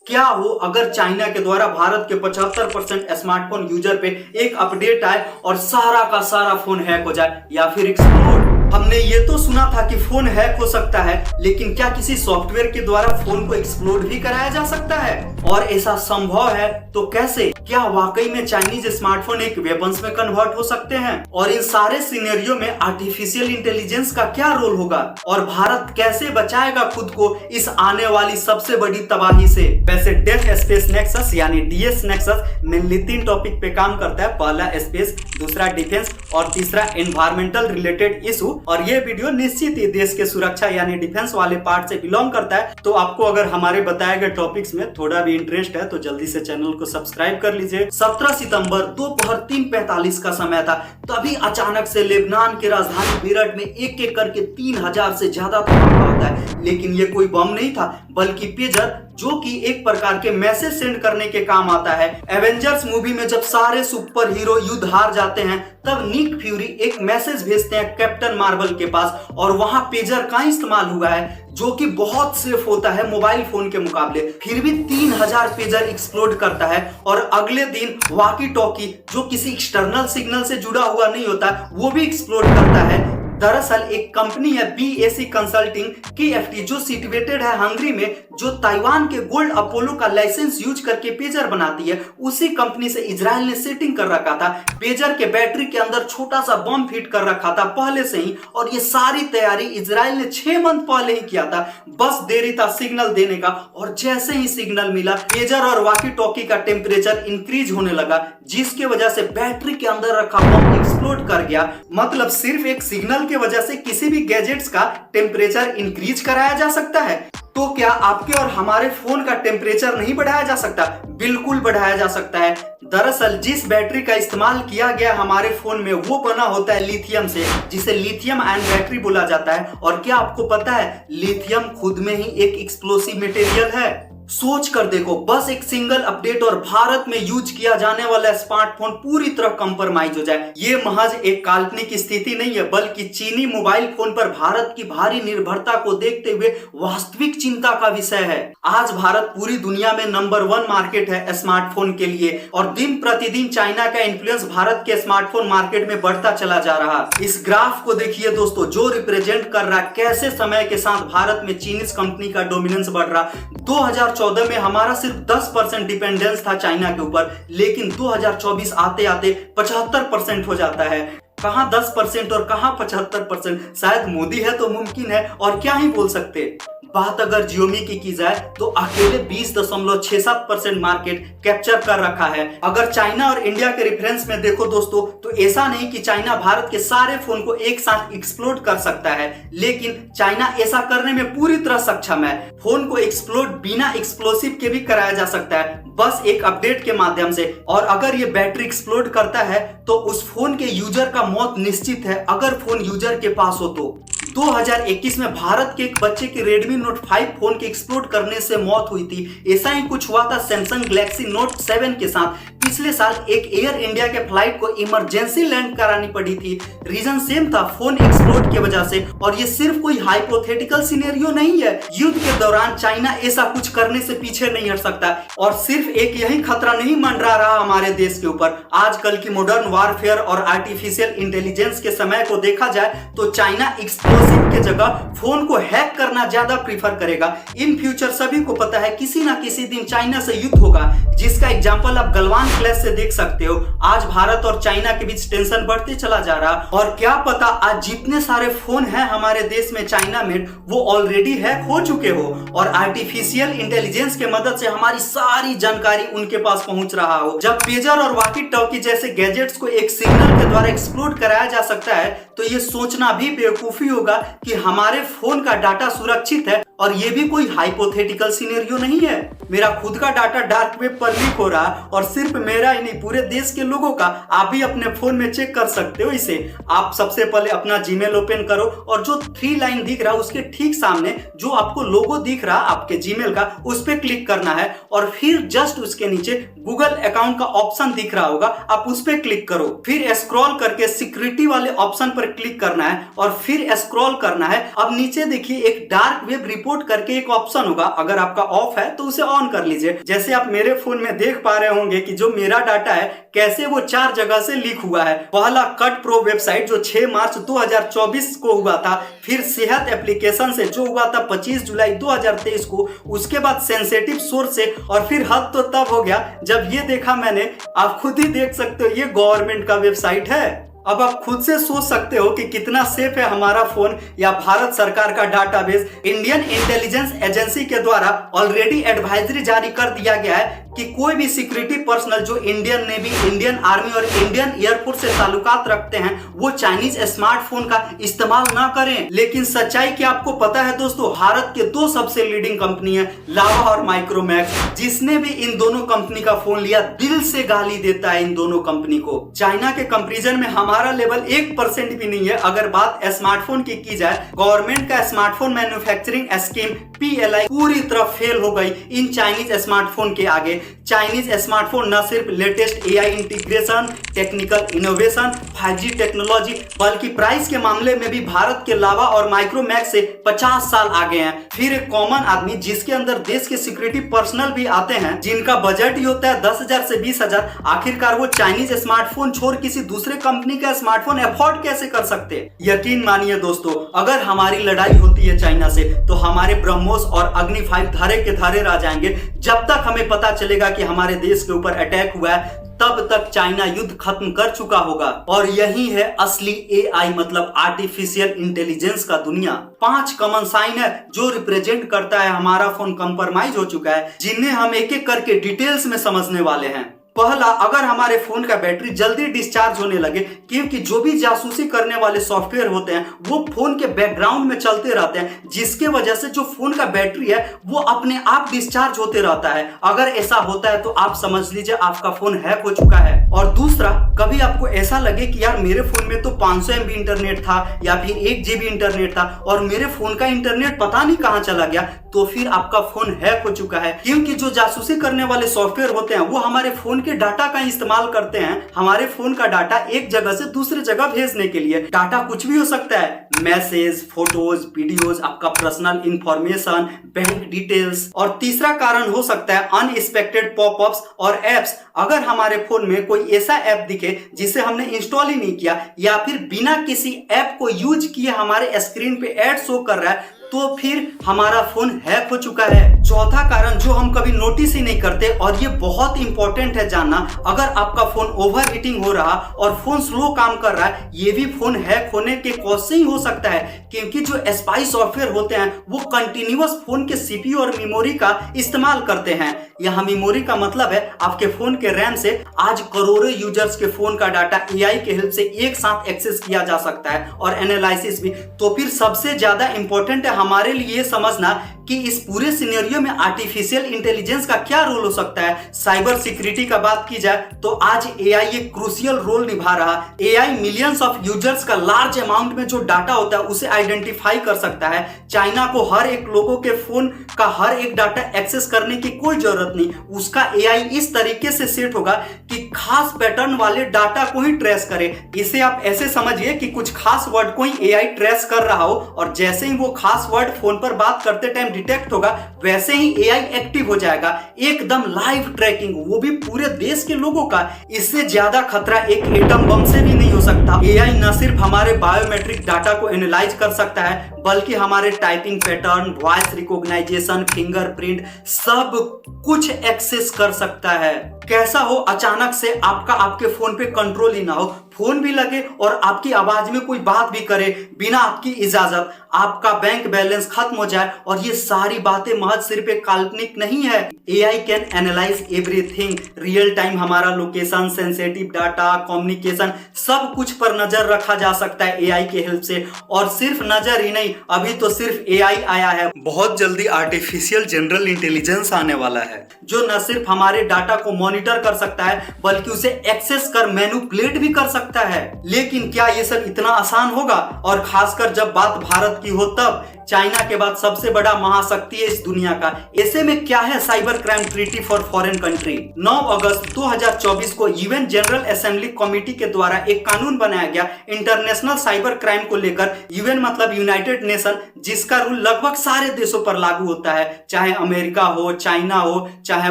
क्या हो अगर चाइना के द्वारा भारत के 75% स्मार्टफोन यूजर पे एक अपडेट आए और सारा का सारा फोन हैक हो जाए या फिर एक्सप्लोड। हमने ये तो सुना था कि फोन हैक हो सकता है, लेकिन क्या किसी सॉफ्टवेयर के द्वारा फोन को एक्सप्लोड भी कराया जा सकता है? और ऐसा संभव है तो कैसे? क्या वाकई में चाइनीज स्मार्टफोन एक वेपन्स में कन्वर्ट हो सकते हैं? और इन सारे सिनेरियो में आर्टिफिशियल इंटेलिजेंस का क्या रोल होगा? और भारत कैसे बचाएगा खुद को इस आने वाली सबसे बड़ी तबाही से? वैसे डेफ स्पेस नेक्सस यानी डीएस नेक्सस मेनली 3 टॉपिक पे काम करता है। पहला स्पेस, दूसरा डिफेंस और तीसरा एनवायरमेंटल रिलेटेड इशू। और ये वीडियो निश्चित ही देश के सुरक्षा यानी डिफेंस वाले पार्ट से बिलोंग करता है। तो आपको अगर हमारे बताए गए टॉपिक्स में थोड़ा भी इंटरेस्ट है तो जल्दी से चैनल को सब्सक्राइब कर लीजिए। 17 सितंबर दोपहर 3:45 का समय था, तभी अचानक से लेबनान की राजधानी बेरट में एक एक करके 3000 से ज्यादा धमाका होता है। लेकिन ये कोई बम नहीं था बल्कि पेजर, जो कि एक प्रकार के मैसेज सेंड करने के काम आता है। एवेंजर्स मूवी में जब सारे सुपर हीरो युद्ध हार जाते हैं तब निक फ्यूरी एक मैसेज भेजते हैं कैप्टन मार्वल के पास, और वहां पेजर का इस्तेमाल हुआ है जो कि बहुत सेफ होता है मोबाइल फोन के मुकाबले। फिर भी 3000 पेजर एक्सप्लोड करता है और अगले दिन वॉकी टॉकी जो किसी एक्सटर्नल सिग्नल से जुड़ा हुआ नहीं होता वो भी एक्सप्लोड करता है। दरअसल एक कंपनी है BAC कंसल्टिंग KFT जो सिचुएटेड है हंगरी में, जो ताइवान के गोल्ड अपोलो का लाइसेंस यूज करके पेजर बनाती है। उसी कंपनी से इजराइल ने सेटिंग कर रखा था, पेजर के बैटरी के अंदर छोटा सा बम फिट कर रखा था पहले से ही, और ये सारी तैयारी इजराइल ने 6 मंथ पहले ही किया था। बस देरी था सिग्नल देने का, और जैसे ही सिग्नल मिला पेजर और वॉकी टॉकी का टेम्परेचर इंक्रीज होने लगा, जिसके वजह से बैटरी के अंदर रखा बम एक्सप्लोड कर गया। मतलब सिर्फ एक सिग्नल की वजह से किसी भी गैजेट्स का टेम्परेचर इंक्रीज कराया जा सकता है। तो क्या आपके और हमारे फोन का टेम्परेचर नहीं बढ़ाया जा सकता? बिल्कुल बढ़ाया जा सकता है। दरअसल जिस बैटरी का इस्तेमाल किया गया हमारे फोन में वो बना होता है लिथियम से, जिसे लिथियम आयन बैटरी बोला जाता है। और क्या आपको पता है लिथियम खुद में ही एक एक्सप्लोसिव मटेरियल है? सोच कर देखो, बस एक सिंगल अपडेट और भारत में यूज किया जाने वाला स्मार्टफोन पूरी तरह कंप्रोमाइज हो जाए। ये महज एक काल्पनिक स्थिति नहीं है, बल्कि चीनी मोबाइल फोन पर भारत की भारी निर्भरता को देखते हुए वास्तविक चिंता का विषय है। आज भारत पूरी दुनिया में नंबर 1 मार्केट है स्मार्टफोन के लिए, और दिन प्रतिदिन चाइना का इन्फ्लुएंस भारत के स्मार्टफोन मार्केट में बढ़ता चला जा रहा। इस ग्राफ को देखिए दोस्तों, जो रिप्रेजेंट कर रहा कैसे समय के साथ भारत में चीनीज कंपनी का डोमिनेंस बढ़ रहा। 2014 में हमारा सिर्फ 10% डिपेंडेंस था चाइना के ऊपर, लेकिन 2024 आते आते 75% हो जाता है। कहां 10% और कहां 75%? शायद मोदी है तो मुमकिन है, और क्या ही बोल सकते। बात अगर जियोमी की जाए तो अकेले 20.67% मार्केट कैप्चर कर रखा है। अगर चाइना और इंडिया के रेफरेंस में देखो दोस्तों, तो ऐसा नहीं कि चाइना भारत के सारे फोन को एक साथ एक्सप्लोड कर सकता है, लेकिन चाइना ऐसा करने में पूरी तरह सक्षम है। फोन को एक्सप्लोड बिना एक्सप्लोसिव के भी कराया जा सकता है, बस एक अपडेट के माध्यम से। और अगर ये बैटरी एक्सप्लोड करता है तो उस फोन के यूजर का मौत निश्चित है, अगर फोन यूजर के पास हो तो। 2021 में भारत के एक बच्चे की Redmi Note 5 फोन के एक्सप्लोड करने से मौत हुई थी। ऐसा ही कुछ हुआ था Samsung Galaxy Note 7 के साथ। पिछले साल एक एयर इंडिया के फ्लाइट को इमरजेंसी लैंड करानी पड़ी थी, रीजन सेम था, फोन एक्सप्लोड की वजह से। और ये सिर्फ कोई हाइपोथेटिकल सिनेरियो नहीं है, युद्ध के दौरान चाइना ऐसा कुछ करने से पीछे नहीं हट सकता। और सिर्फ एक यही खतरा नहीं मंडरा रहा हमारे देश के ऊपर। आजकल की मॉडर्न वारफेयर और आर्टिफिशियल इंटेलिजेंस के समय को देखा जाए तो चाइना एक्सप्लोसिव के जगह फोन को हैक करना ज्यादा प्रीफर करेगा। इन फ्यूचर सभी को पता है किसी ना किसी दिन चाइना से युद्ध होगा, जिसका एग्जांपल आप गलवान क्लैश से देख सकते हो। आज भारत और चाइना के बीच टेंशन बढ़ते चला जा रहा, और क्या पता आज जितने सारे फोन हैं हमारे देश में चाइना में वो ऑलरेडी हैक हो चुके हो, और आर्टिफिशियल इंटेलिजेंस के मदद से हमारी सारी जानकारी उनके पास पहुंच रहा हो। जब पेजर और वॉकी टॉकी जैसे गैजेट्स को एक सिग्नल के द्वारा एक्सप्लोड कराया जा सकता है, तो ये सोचना भी बेवकूफी होगा कि हमारे फोन का डाटा सुरक्षित है। और ये भी कोई हाइपोथेटिकल सिनेरियो नहीं है। मेरा खुद का डाटा डार्क वेब पर लीक हो रहा, और सिर्फ मेरा ही नहीं पूरे देश के लोगों का। आप भी अपने फोन में चेक कर सकते हो इसे। आप सबसे पहले अपना जीमेल ओपन करो, और जो 3 लाइन दिख रहा है उसके ठीक सामने जो आपको लोगो दिख रहा आपके जीमेल का, उस पर क्लिक करना है। और फिर जस्ट उसके नीचे गूगल अकाउंट का ऑप्शन दिख रहा होगा, आप उस पर क्लिक करो। फिर स्क्रॉल करके सिक्योरिटी वाले ऑप्शन पर पर क्लिक करना है और फिर स्क्रॉल करना है। अब नीचे देखिए एक डार्क वेब रिपोर्ट करके एक ऑप्शन होगा, अगर आपका ऑफ है तो उसे ऑन कर लीजिए। जैसे आप मेरे फोन में देख पा रहे होंगे कि जो मेरा डाटा है कैसे वो 4 जगह से लीक हुआ है। पहला कट प्रो वेबसाइट जो 6 मार्च 2024 को हुआ था, फिर सेहत एप्लीकेशन से जो हुआ था 25 जुलाई 2023 को, उसके बाद सेंसिटिव सोर्स से, और फिर हद तो तब हो गया जब ये देखा मैंने, आप खुद ही देख सकते हो ये गवर्नमेंट का वेबसाइट है। अब आप खुद से सोच सकते हो कि कितना सेफ है हमारा फोन या भारत सरकार का डाटाबेस। इंडियन इंटेलिजेंस एजेंसी के द्वारा ऑलरेडी एडवाइजरी जारी कर दिया गया है कि कोई भी सिक्योरिटी पर्सनल जो इंडियन नेवी, इंडियन आर्मी और इंडियन एयरफोर्स से ताल्लुकात रखते हैं वो चाइनीज स्मार्टफोन का इस्तेमाल ना करें। लेकिन सच्चाई क्या आपको पता है दोस्तों, भारत के 2 सबसे लीडिंग कंपनी है लावा और माइक्रोमैक्स। जिसने भी इन दोनों कंपनी का फोन लिया दिल से गाली देता है इन दोनों कंपनी को। चाइना के कंपैरिजन में हमारा लेवल 1% भी नहीं है। अगर बात स्मार्टफोन की जाए, गवर्नमेंट का स्मार्टफोन मैन्युफैक्चरिंग स्कीम PLI पूरी तरह फेल हो गई इन चाइनीज स्मार्टफोन के आगे। चाइनीज स्मार्टफोन न सिर्फ latest AI integration, technical innovation, 5G technology, बल्कि प्राइस के मामले में भी भारत के लावा और माइक्रोमैक्स से 50 साल आगे हैं। फिर एक कॉमन आदमी जिसके अंदर देश के सिक्योरिटी पर्सनल भी आते हैं, जिनका बजट ही होता है 10,000 से 20,000, आखिरकार वो चाइनीज स्मार्टफोन छोड़ किसी दूसरे कंपनी का स्मार्टफोन अफोर्ड कैसे कर सकते हैं? यकीन मानिए दोस्तों, अगर हमारी लड़ाई होती है चाइना से तो हमारे ब्रह्मोस और अग्नि 5 धारे के धारे रह जाएंगे। जब तक हमें पता चलेगा कि हमारे देश के ऊपर अटैक हुआ है तब तक चाइना युद्ध खत्म कर चुका होगा। और यही है असली AI मतलब आर्टिफिशियल इंटेलिजेंस का दुनिया। 5 कॉमन साइन है जो रिप्रेजेंट करता है हमारा फोन कंप्रोमाइज हो चुका है, जिन्हें हम एक एक करके डिटेल्स में समझने वाले हैं। पहला, अगर हमारे फोन का बैटरी जल्दी डिस्चार्ज होने लगे, क्योंकि जो भी जासूसी करने वाले सॉफ्टवेयर होते हैं वो फोन के बैकग्राउंड में चलते रहते हैं, जिसके वजह से जो फोन का बैटरी है वो अपने आप डिस्चार्ज होते रहता है। अगर ऐसा होता है तो आप समझ लीजिए आपका फोन हैक हो चुका है। और दूसरा, कभी आपको ऐसा लगे कि यार मेरे फोन में तो 500 MB इंटरनेट था या फिर 1 GB इंटरनेट था और मेरे फोन का इंटरनेट पता नहीं कहां चला गया, तो फिर आपका फोन हैक हो चुका है। क्योंकि जो जासूसी करने वाले सॉफ्टवेयर होते हैं वो हमारे फोन के डाटा का इस्तेमाल करते हैं, हमारे फोन का डाटा एक जगह से दूसरे जगह भेजने के लिए। डाटा कुछ भी हो सकता है, मैसेज, फोटोज, वीडियोज, आपका पर्सनल इंफॉर्मेशन, बैंक डिटेल्स। और तीसरा कारण हो सकता है अनएक्सपेक्टेड पॉपअप्स और एप्स। अगर हमारे फोन में कोई ऐसा ऐप दिखे जिसे हमने इंस्टॉल ही नहीं किया, या फिर बिना किसी ऐप को यूज किए हमारे स्क्रीन पे ऐड शो कर रहा है, तो फिर हमारा फोन हैक हो चुका है। चौथा कारण जो हम कभी नोटिस ही नहीं करते, और ये बहुत इंपॉर्टेंट है जानना, अगर आपका फोन ओवर हीटिंग हो रहा और फोन स्लो काम कर रहा है, ये भी फोन हैक होने के कॉज से ही हो सकता है। क्योंकि जो स्पाई सॉफ्टवेयर होते हैं वो कंटिन्यूअस फोन के CPU और मेमोरी का इस्तेमाल करते हैं। यहाँ मेमोरी का मतलब है आपके फोन के रैम से आज करोड़ों यूजर्स के फोन का डाटा AI के हेल्प से एक साथ एक्सेस किया जा सकता है, और एनालिसिस भी। तो फिर सबसे ज्यादा इंपॉर्टेंट है हमारे लिए समझना कि इस पूरे सिनेरियो में आर्टिफिशियल इंटेलिजेंस का क्या रोल हो सकता है। साइबर सिक्योरिटी का बात की जाए तो आज AI एक क्रूशियल रोल निभा रहा। AI मिलियंस ऑफ यूजर्स का लार्ज अमाउंट में जो डाटा होता है उसे आइडेंटिफाई कर सकता है। चाइना को हर एक लोगों के फोन का हर एक डाटा एक्सेस करने की कोई जरूरत नहीं। उसका AI इस तरीके से सेट होगा कि खास पैटर्न वाले डाटा को ही ट्रेस करे। इसे आप ऐसे समझिए कि कुछ खास वर्ड को ही AI ट्रेस कर रहा हो, और जैसे ही वो खास वर्ड फोन पर बात करते टाइम डिटेक्ट होगा वैसे ही AI एक्टिव हो जाएगा। एकदम लाइव ट्रैकिंग, वो भी पूरे देश के लोगों का। इससे ज्यादा खतरा एक एटम बम से भी नहीं हो सकता। AI न सिर्फ हमारे बायोमेट्रिक डाटा को एनालाइज कर सकता है, बल्कि हमारे typing pattern, voice recognition, fingerprint सब कुछ एक्सेस कर सकता है। कैसा हो अचानक से आपके फोन पे कंट्रोल ही ना हो, फोन भी लगे और आपकी आवाज में कोई बात भी करे बिना आपकी इजाजत, आपका बैंक बैलेंस खत्म हो जाए, और ये सारी बातें महज सिर्फ एक काल्पनिक नहीं है। AI can analyse everything, real time हमारा लोकेशन, सेंसिटिव डाटा, कम्युनिकेशन, सब कुछ पर नजर रखा जा सकता है AI के हेल्प से। और सिर्फ नजर ही नहीं, अभी तो सिर्फ AI आया है, बहुत जल्दी आर्टिफिशियल जनरल इंटेलिजेंस आने वाला है, जो न सिर्फ हमारे डाटा को मॉनिटर कर सकता है बल्कि उसे एक्सेस कर मैनिपुलेट भी कर सकता है। लेकिन क्या ये सब इतना आसान होगा? और खासकर जब बात भारत की हो तब चाइना के बाद सबसे बड़ा महाशक्ति है इस दुनिया का। ऐसे में क्या है cyber crime treaty for foreign country. 9 अगस्त 2024 को यूएन जनरल असेंबली कमेटी के द्वारा एक कानून बनाया गया इंटरनेशनल साइबर क्राइम को लेकर। यूएन मतलब यूनाइटेड नेशन, जिसका रूल लगभग सारे देशों पर लागू होता है, चाहे अमेरिका हो, चाइना हो, चाहे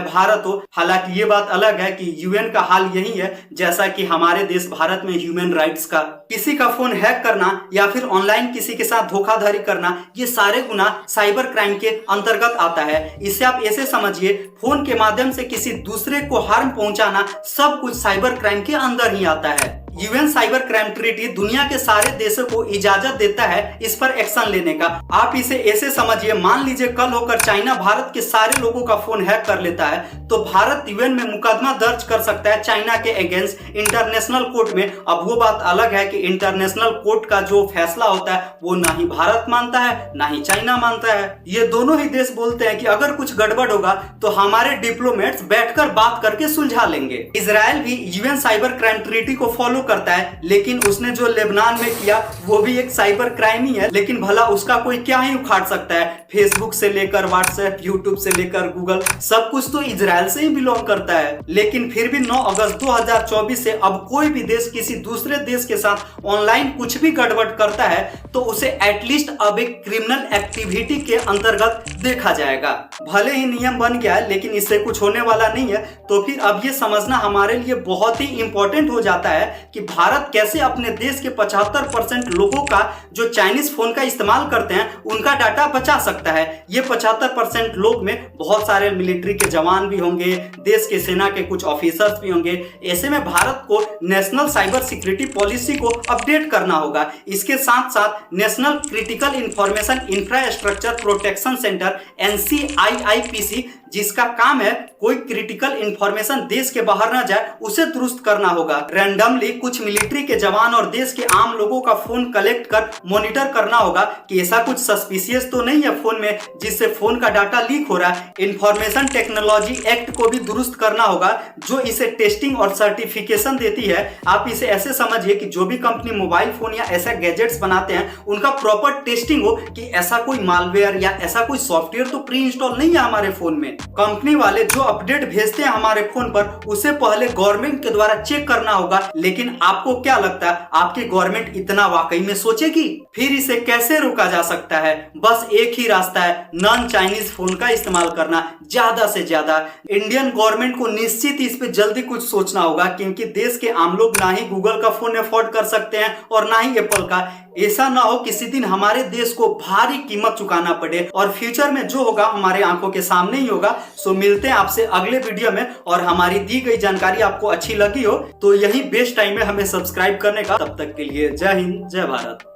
भारत हो। हालांकि ये बात अलग है कि यूएन का हाल यही है जैसा कि हमारे देश भारत में ह्यूमन राइट्स का। किसी का फोन हैक करना या फिर ऑनलाइन किसी के साथ धोखाधड़ी करना, ये सारे गुनाह साइबर क्राइम के अंतर्गत आता है। इसे आप ऐसे समझिए, फोन के माध्यम से किसी दूसरे को हार्म पहुंचाना सब कुछ साइबर क्राइम के अंदर ही आता है। यूएन साइबर क्राइम ट्रीटी दुनिया के सारे देशों को इजाजत देता है इस पर एक्शन लेने का। आप इसे ऐसे समझिए, मान लीजिए कल होकर चाइना भारत के सारे लोगों का फोन हैक कर लेता है तो भारत यूएन में मुकदमा दर्ज कर सकता है चाइना के अगेंस्ट इंटरनेशनल कोर्ट में। अब वो बात अलग है कि इंटरनेशनल कोर्ट का जो फैसला होता है वो ना ही भारत मानता है ना ही चाइना मानता है। ये दोनों ही देश बोलते हैं कि अगर कुछ गड़बड़ होगा तो हमारे डिप्लोमेट्स बैठकर बात करके सुलझा लेंगे। इजराइल भी यूएन साइबर क्राइम ट्रीटी को फॉलो करता है, लेकिन उसने जो लेबनान में किया वो भी एक साइबर क्राइम ही है। लेकिन भला उसका कोई क्या ही उखाड़ सकता है। फेसबुक से लेकर व्हाट्सएप, यूट्यूब से लेकर गूगल, सब कुछ तो इजराइल से ही बिलोंग करता है। लेकिन फिर भी 9 अगस्त 2024 से अब कोई भी देश किसी दूसरे देश के साथ ऑनलाइन कुछ भी गड़बड़ करता है तो उसे एटलीस्ट अब एक क्रिमिनल एक्टिविटी के अंतर्गत देखा जाएगा। भले ही नियम बन गया है लेकिन इससे कुछ होने वाला नहीं है। तो फिर अब ये समझना हमारे लिए बहुत ही इंपॉर्टेंट हो जाता है कि भारत कैसे अपने देश के 75% लोगों का जो चाइनीज फोन का इस्तेमाल करते हैं उनका डाटा बचा सकता है। ये 75% लोग में बहुत सारे मिलिट्री के जवान भी होंगे, देश के सेना के कुछ ऑफिसर्स भी होंगे। ऐसे में भारत को नेशनल साइबर सिक्योरिटी पॉलिसी को अपडेट करना होगा। इसके साथ साथ national critical information infrastructure protection centre NCIIPC, जिसका काम है कोई क्रिटिकल इंफॉर्मेशन देश के बाहर ना जाए उसे दुरुस्त करना होगा। रैंडमली कुछ मिलिट्री के जवान और देश के आम लोगों का फोन कलेक्ट कर मॉनिटर करना होगा कि ऐसा कुछ सस्पिशियस तो नहीं है फोन में जिससे फोन का डाटा लीक हो रहा है। इंफॉर्मेशन टेक्नोलॉजी एक्ट को भी दुरुस्त करना होगा जो इसे टेस्टिंग और सर्टिफिकेशन देती है। आप इसे ऐसे समझिए कि जो भी कंपनी मोबाइल फोन या ऐसे गैजेट्स बनाते हैं उनका प्रॉपर टेस्टिंग हो कि ऐसा कोई मालवेयर या ऐसा कोई सॉफ्टवेयर तो प्री इंस्टॉल नहीं है हमारे फोन में। कंपनी वाले जो अपडेट भेजते हैं हमारे फोन पर उसे पहले गवर्नमेंट के द्वारा चेक करना होगा। लेकिन आपको क्या लगता है, आपकी गवर्नमेंट इतना वाकई में सोचेगी? फिर इसे कैसे रोका जा सकता है? बस एक ही रास्ता है, नॉन चाइनीज फोन का इस्तेमाल करना ज्यादा से ज्यादा। इंडियन गवर्नमेंट को निश्चित इस पे जल्दी कुछ सोचना होगा क्योंकि देश के आम लोग ना ही गूगल का फोन अफोर्ड कर सकते हैं और ना ही एप्पल का। ऐसा ना हो किसी दिन हमारे देश को भारी कीमत चुकाना पड़े और फ्यूचर में जो होगा हमारे आंखों के सामने ही होगा। सो मिलते हैं आपसे अगले वीडियो में, और हमारी दी गई जानकारी आपको अच्छी लगी हो तो यही बेस्ट टाइम है हमें सब्सक्राइब करने का। तब तक के लिए जय हिंद, जय भारत।